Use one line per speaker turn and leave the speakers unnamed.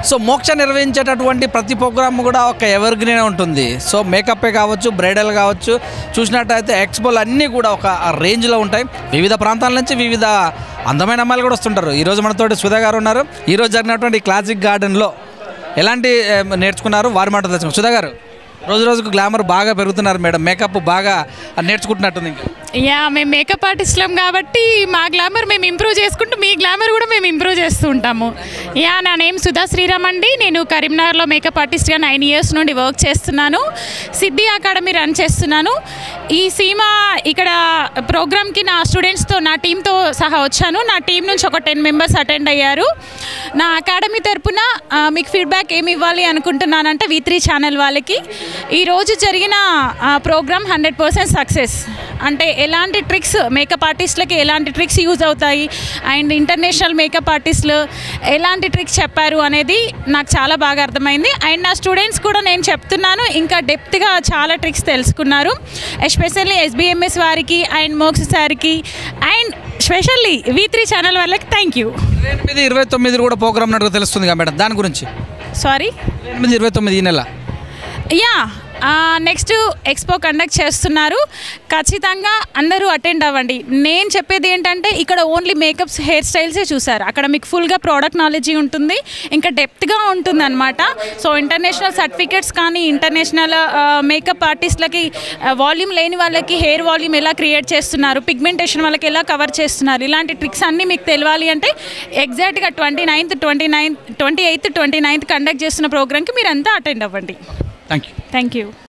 So మోక్ష నిర్వహించేటటువంటి ప్రతి programme కూడా ఒక ఎవర్ గ్రీన్ ఉంటుంది. సో మేకప్పే కావచ్చు, బ్రైడల్ కావచ్చు, చూసినట్టయితే ఎక్స్పోలు అన్నీ కూడా ఒక రేంజ్లో ఉంటాయి. వివిధ ప్రాంతాల నుంచి వివిధ అందమైన అమ్మాయిలు కూడా వస్తుంటారు. ఈరోజు మనతోటి సుధా గారు ఉన్నారు. ఈరోజు జరిగినటువంటి క్లాసిక్ గార్డెన్లో ఎలాంటి నేర్చుకున్నారు వారి మాట తెలుసుకున్నారు. సుధా గారు, రోజు రోజుకు గ్లామర్ బాగా పెరుగుతున్నారు మేడం, మేకప్ బాగా నేర్చుకుంటున్నట్టుంది. ఇంకా
మేము మేకప్ ఆర్టిస్ట్లం కాబట్టి మా గ్లామర్ మేము ఇంప్రూవ్ చేసుకుంటూ మీ గ్లామర్ కూడా మేము ఇంప్రూవ్ చేస్తూ ఉంటాము. నా నేమ్ సుధా శ్రీరామ్ అండి. నేను కరీంనగర్లో మేకప్ ఆర్టిస్ట్గా 9 years నుండి వర్క్ చేస్తున్నాను. సిద్ధి అకాడమీ రన్ చేస్తున్నాను. ఈ సీమా ఇక్కడ ప్రోగ్రామ్కి నా స్టూడెంట్స్తో, నా టీంతో సహా వచ్చాను. నా టీం నుంచి ఒక 10 members అటెండ్ అయ్యారు. నా అకాడమీ తరపున మీకు ఫీడ్బ్యాక్ ఏమి ఇవ్వాలి అనుకుంటున్నానంటే V3 ఛానల్ వాళ్ళకి ఈరోజు జరిగిన ప్రోగ్రామ్ 100% సక్సెస్. అంటే ఎలాంటి ట్రిక్స్ మేకప్ ఆర్టిస్టులకి ఎలాంటి ట్రిక్స్ యూజ్ అవుతాయి అండ్ ఇంటర్నేషనల్ మేకప్ ఆర్టిస్టులు ఎలాంటి ట్రిక్స్ చెప్పారు అనేది నాకు చాలా బాగా అర్థమైంది. అండ్ నా స్టూడెంట్స్ కూడా నేను చెప్తున్నాను ఇంకా డెప్త్గా చాలా ట్రిక్స్ తెలుసుకున్నారు. ఎస్పెషల్లీ SBMS వారికి అండ్ మోక్ష సార్కి అండ్ స్పెషల్లీ V3 ఛానల్ వాళ్ళకి థ్యాంక్ యూ.
29 కూడా ప్రోగ్రామ్ నడుగు తెలుస్తుంది కదా మేడం, దాని గురించి.
సారీ,
29 ఈ నెల
నెక్స్ట్ ఎక్స్పో కండక్ట్ చేస్తున్నారు. ఖచ్చితంగా అందరూ అటెండ్ అవ్వండి. నేను చెప్పేది ఏంటంటే ఇక్కడ ఓన్లీ మేకప్స్, హెయిర్ స్టైల్సే చూసారు. అక్కడ మీకు ఫుల్గా ప్రోడక్ట్ నాలెడ్జ్ ఉంటుంది, ఇంకా డెప్త్గా ఉంటుంది అనమాట. సో ఇంటర్నేషనల్ సర్టిఫికేట్స్ కానీ, ఇంటర్నేషనల్ మేకప్ ఆర్టిస్ట్లకి వాల్యూమ్ లేని వాళ్ళకి హెయిర్ వాల్యూమ్ ఎలా క్రియేట్ చేస్తున్నారు, పిగ్మెంటేషన్ వాళ్ళకి ఎలా కవర్ చేస్తున్నారు, ఇలాంటి ట్రిక్స్ అన్నీ మీకు తెలియాలి అంటే ఎగ్జాక్ట్గా 28th, 29th కండక్ట్ చేస్తున్న ప్రోగ్రామ్కి మీరంతా అటెండ్ అవ్వండి.
Thank you.
Thank you.